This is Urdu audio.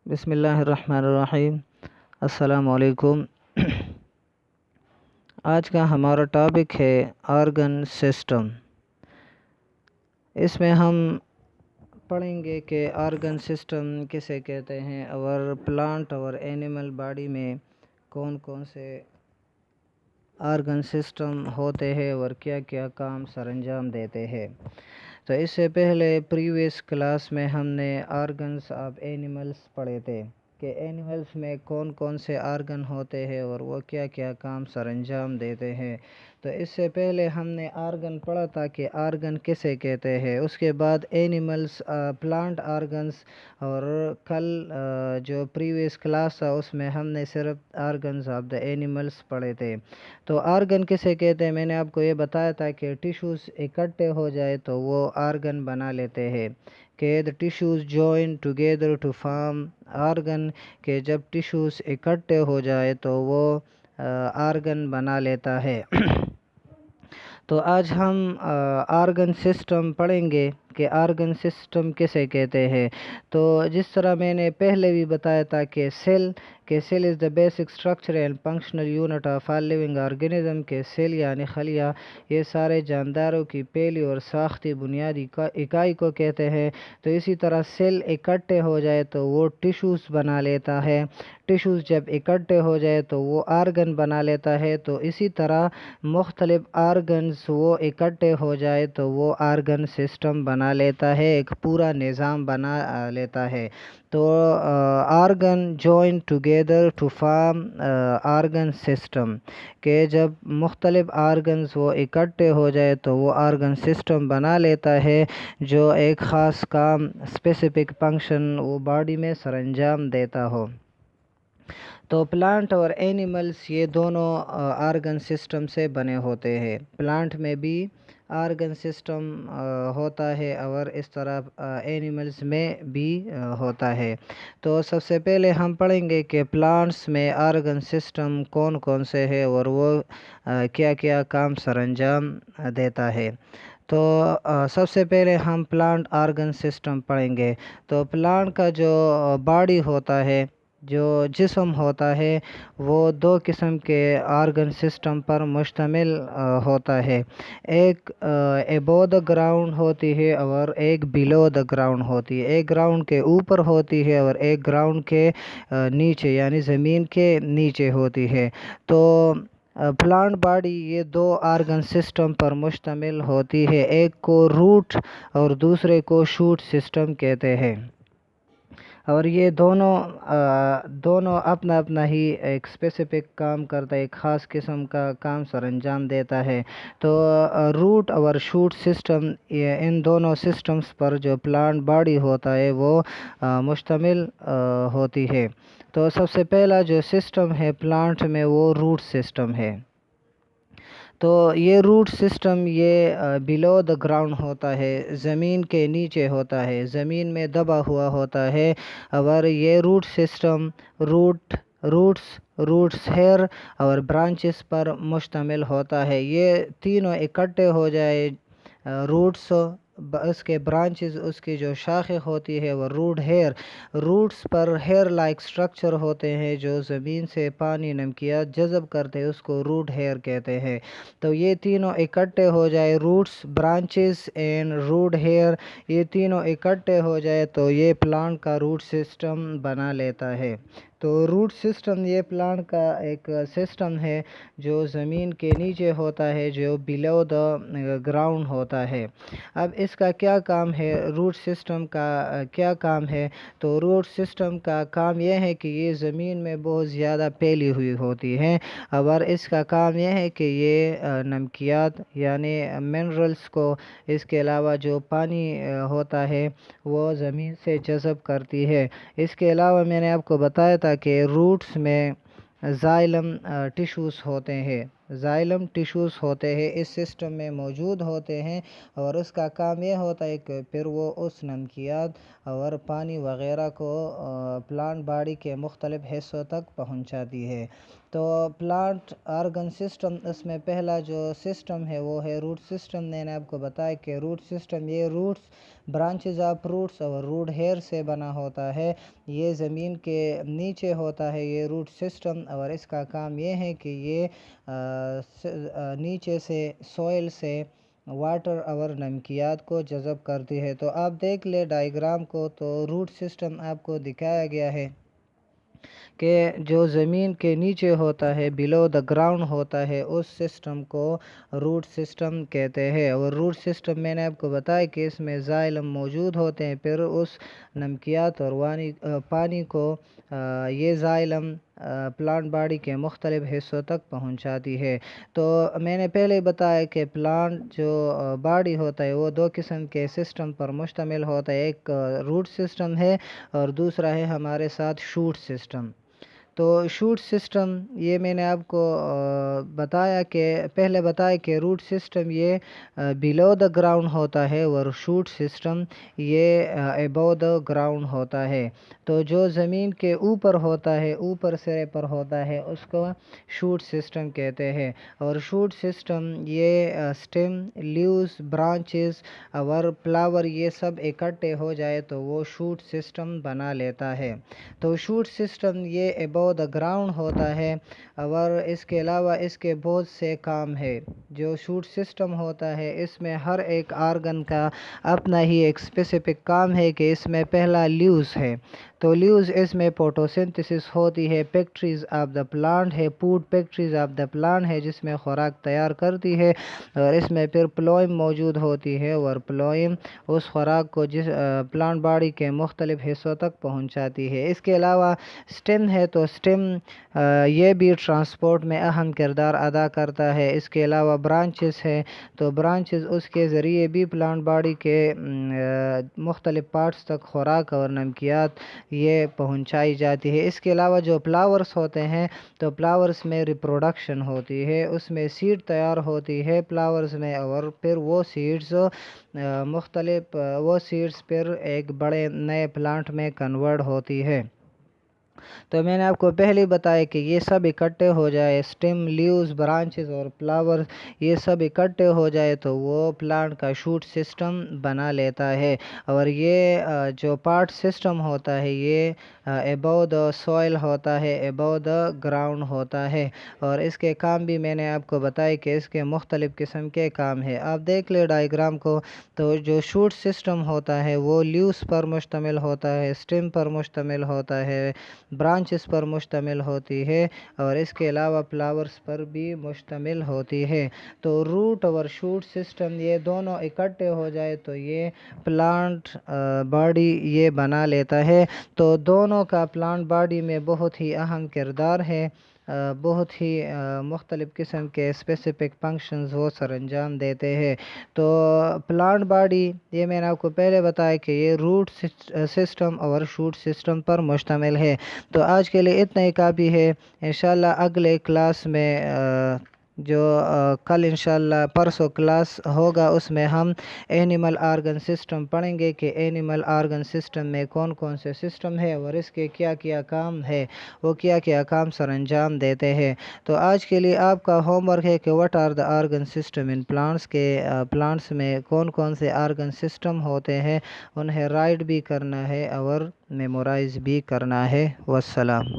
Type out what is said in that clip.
بسم اللہ الرحمن الرحیم۔ السلام علیکم۔ آج کا ہمارا ٹاپک ہے آرگن سسٹم۔ اس میں ہم پڑھیں گے کہ آرگن سسٹم کسے کہتے ہیں اور پلانٹ اور اینیمل باڈی میں کون کون سے آرگن سسٹم ہوتے ہیں اور کیا کیا کام سر انجام دیتے ہیں۔ تو اس سے پہلے پریویس کلاس میں ہم نے آرگنس آف اینیملس پڑھے تھے کہ اینیملس میں کون کون سے آرگن ہوتے ہیں اور وہ کیا کیا کام سر انجام دیتے ہیں۔ تو اس سے پہلے ہم نے آرگن پڑھا تھا کہ آرگن کسے کہتے ہیں، اس کے بعد اینیملس پلانٹ آرگنس، اور کل جو پریویس کلاس تھا اس میں ہم نے صرف آرگنز آف دا اینیملس پڑھے تھے۔ تو آرگن کسے کہتے ہیں، میں نے آپ کو یہ بتایا تھا کہ ٹیشوز اکٹھے ہو جائے تو وہ آرگن بنا لیتے ہیں، کہ the tissues join together to form organ، کہ جب ٹیشوز اکٹھے ہو جائے تو وہ آرگن بنا لیتا ہے۔ تو آج ہم آرگن سسٹم پڑھیں گے کہ آرگن سسٹم کسے کہتے ہیں۔ تو جس طرح میں نے پہلے بھی بتایا تھا کہ cell is the basic structure and functional unit of all living organism, کہ سیل یعنی خلیہ یہ سارے جانداروں کی پہلی اور ساختی بنیادی اکائی کو کہتے ہیں۔ تو اسی طرح سیل اکٹھے ہو جائے تو وہ ٹیشوز بنا لیتا ہے، ٹیشوز جب اکٹھے ہو جائے تو وہ آرگن بنا لیتا ہے۔ تو اسی طرح مختلف آرگنز وہ اکٹھے ہو جائے تو وہ آرگن سسٹم بنا لیتا ہے، ایک پورا نظام بنا لیتا ہے۔ تو organ join together to form organ system, کہ جب مختلف آرگنز وہ اکٹھے ہو جائے تو وہ آرگن سسٹم بنا لیتا ہے، جو ایک خاص کام اسپیسیفک فنکشن وہ باڈی میں سر انجام دیتا ہو۔ تو پلانٹ اور اینیملس یہ دونوں آرگن سسٹم سے بنے ہوتے ہیں۔ پلانٹ میں بھی آرگن سسٹم ہوتا ہے اور اس طرح اینیملس میں بھی ہوتا ہے۔ تو سب سے پہلے ہم پڑھیں گے کہ پلانٹس میں آرگن سسٹم کون کون سے ہیں اور وہ کیا کیا کام سر انجام دیتا ہے۔ تو سب سے پہلے ہم پلانٹ آرگن سسٹم پڑھیں گے۔ تو پلانٹ کا جو باڈی ہوتا ہے، جو جسم ہوتا ہے، وہ دو قسم کے آرگن سسٹم پر مشتمل ہوتا ہے، ایک ابو دا گراؤنڈ ہوتی ہے اور ایک بلو دا گراؤنڈ ہوتی ہے، ایک گراؤنڈ کے اوپر ہوتی ہے اور ایک گراؤنڈ کے نیچے یعنی زمین کے نیچے ہوتی ہے۔ تو پلانٹ باڈی یہ دو آرگن سسٹم پر مشتمل ہوتی ہے، ایک کو روٹ اور دوسرے کو شوٹ سسٹم کہتے ہیں، اور یہ دونوں اپنا اپنا ہی ایک اسپیسیفک کام کرتا ہے، ایک خاص قسم کا کام سر انجام دیتا ہے۔ تو روٹ اور شوٹ سسٹم ان دونوں سسٹمز پر جو پلانٹ باڈی ہوتا ہے وہ مشتمل ہوتی ہے۔ تو سب سے پہلا جو سسٹم ہے پلانٹ میں وہ روٹ سسٹم ہے۔ تو یہ روٹ سسٹم یہ بلو دا گراؤنڈ ہوتا ہے، زمین کے نیچے ہوتا ہے، زمین میں دبا ہوا ہوتا ہے، اور یہ روٹ سسٹم روٹس ہیئر اور برانچز پر مشتمل ہوتا ہے۔ یہ تینوں اکٹھے ہو جائے، روٹس، اس کے برانچز، اس کی جو شاخیں ہوتی ہے وہ روٹس پر ہیئر لائک سٹرکچر ہوتے ہیں، جو زمین سے پانی نمکیات جذب کرتے ہیں، اس کو روٹ ہیئر کہتے ہیں۔ تو یہ تینوں اکٹھے ہو جائے، roots, branches and root hair, یہ تینوں اکٹھے ہو جائے تو یہ پلانٹ کا روٹ سسٹم بنا لیتا ہے۔ تو روٹ سسٹم یہ پلانٹ کا ایک سسٹم ہے جو زمین کے نیچے ہوتا ہے، جو بلو دا گراؤنڈ ہوتا ہے۔ اب اس کا کیا کام ہے، روٹ سسٹم کا کیا کام ہے؟ تو روٹ سسٹم کا کام یہ ہے کہ یہ زمین میں بہت زیادہ پھیلی ہوئی ہوتی ہے، اور اس کا کام یہ ہے کہ یہ نمکیات یعنی منرلز کو، اس کے علاوہ جو پانی ہوتا ہے وہ زمین سے جذب کرتی ہے۔ اس کے علاوہ میں نے آپ کو بتایا تھا کہ روٹس میں زائلم ٹیشوز ہوتے ہیں، اس سسٹم میں موجود ہوتے ہیں، اور اس کا کام یہ ہوتا ہے کہ پھر وہ اس نمکیات اور پانی وغیرہ کو پلانٹ باڈی کے مختلف حصوں تک پہنچاتی ہے۔ تو پلانٹ آرگن سسٹم، اس میں پہلا جو سسٹم ہے وہ ہے روٹ سسٹم۔ میں نے آپ کو بتایا کہ روٹ سسٹم یہ روٹس برانچز آف روٹس اور روٹ ہیئر سے بنا ہوتا ہے۔ یہ زمین کے نیچے ہوتا ہے یہ روٹ سسٹم، اور اس کا کام یہ ہے کہ یہ نیچے سے سوئل سے واٹر اور نمکیات کو جذب کرتی ہے۔ تو آپ دیکھ لیں ڈائیگرام کو، تو روٹ سسٹم آپ کو دکھایا گیا ہے کہ جو زمین کے نیچے ہوتا ہے، بیلو دا گراؤنڈ ہوتا ہے، اس سسٹم کو روٹ سسٹم کہتے ہیں۔ اور روٹ سسٹم میں نے آپ کو بتایا کہ اس میں زائلم موجود ہوتے ہیں، پھر اس نمکیات اور پانی کو یہ زائلم پلانٹ باڈی کے مختلف حصوں تک پہنچاتی ہے۔ تو میں نے پہلے بتایا کہ پلانٹ جو باڈی ہوتا ہے وہ دو قسم کے سسٹم پر مشتمل ہوتا ہے، ایک روٹ سسٹم ہے اور دوسرا ہے ہمارے ساتھ شوٹ سسٹم۔ تو شوٹ سسٹم یہ میں نے آپ کو پہلے بتایا کہ روٹ سسٹم یہ بیلو دا گراؤنڈ ہوتا ہے، اور شوٹ سسٹم یہ ابو دا گراؤنڈ ہوتا ہے۔ تو جو زمین کے اوپر ہوتا ہے، اوپر سرے پر ہوتا ہے، اس کو شوٹ سسٹم کہتے ہیں۔ اور شوٹ سسٹم یہ سٹیم، لیوز، برانچز اور فلاور یہ سب اکٹھے ہو جائے تو وہ شوٹ سسٹم بنا لیتا ہے۔ تو شوٹ سسٹم یہ ابو دا گراؤنڈ ہوتا ہے، اور اس کے علاوہ اس کے بہت سے کام ہے۔ جو شوٹ سسٹم ہوتا ہے اس میں ہر ایک آرگن کا اپنا ہی ایک اسپیسیفک کام ہے، کہ اس میں پہلا لیوز ہے۔ تو لیوز اس میں فوٹوسنتھسس ہوتی ہے، پیکٹریز آف دا پلانٹ ہے، فوڈ پیکٹریز آف دا پلانٹ ہے جس میں خوراک تیار کرتی ہے، اور اس میں پھر پلوئم موجود ہوتی ہے، اور پلوئم اس خوراک کو جس پلانٹ باڈی کے مختلف حصوں تک پہنچاتی ہے۔ اس کے علاوہ سٹیم ہے، تو سٹیم یہ بھی ٹرانسپورٹ میں اہم کردار ادا کرتا ہے۔ اس کے علاوہ برانچز ہے، تو برانچز اس کے ذریعے بھی پلانٹ باڈی کے مختلف پارٹس تک خوراک اور نمکیات یہ پہنچائی جاتی ہے۔ اس کے علاوہ جو فلاورز ہوتے ہیں، تو فلاورز میں ریپروڈکشن ہوتی ہے، اس میں سیڈ تیار ہوتی ہے فلاورز میں، اور پھر وہ سیڈز پھر ایک بڑے نئے پلانٹ میں کنورٹ ہوتی ہے۔ تو میں نے آپ کو پہلے بتایا کہ یہ سب اکٹھے ہو جائے، سٹیم، لیوز، برانچز اور فلاور یہ سب اکٹھے ہو جائے تو وہ پلانٹ کا شوٹ سسٹم بنا لیتا ہے۔ اور یہ جو پارٹ سسٹم ہوتا ہے یہ ابو دا سوئل ہوتا ہے، ابو دا گراؤنڈ ہوتا ہے، اور اس کے کام بھی میں نے آپ کو بتایا کہ اس کے مختلف قسم کے کام ہیں۔ آپ دیکھ لیں ڈائیگرام کو، تو جو شوٹ سسٹم ہوتا ہے وہ لیوز پر مشتمل ہوتا ہے، سٹیم پر مشتمل ہوتا ہے، برانچز پر مشتمل ہوتی ہے، اور اس کے علاوہ فلاورز پر بھی مشتمل ہوتی ہے۔ تو روٹ اور شوٹ سسٹم یہ دونوں اکٹھے ہو جائے تو یہ پلانٹ باڈی یہ بنا لیتا ہے۔ تو دونوں کا پلانٹ باڈی میں بہت ہی اہم کردار ہے، بہت ہی مختلف قسم کے اسپیسیفک فنکشنز وہ سر انجام دیتے ہیں۔ تو پلانٹ باڈی یہ میں نے آپ کو پہلے بتایا کہ یہ روٹ سسٹم اور شوٹ سسٹم پر مشتمل ہے۔ تو آج کے لیے اتنا ہی کافی ہے۔ انشاءاللہ اگلے کلاس میں جو کل انشاءاللہ پرسوں کلاس ہوگا اس میں ہم اینیمل آرگن سسٹم پڑھیں گے کہ اینیمل آرگن سسٹم میں کون کون سے سسٹم ہے اور اس کے کیا کیا کام ہے، وہ کیا کیا کام سر انجام دیتے ہیں۔ تو آج کے لیے آپ کا ہوم ورک ہے کہ what are the organ system in plants, کے پلانٹس میں کون کون سے آرگن سسٹم ہوتے ہیں، انہیں رائٹ بھی کرنا ہے اور میمورائز بھی کرنا ہے۔ والسلام۔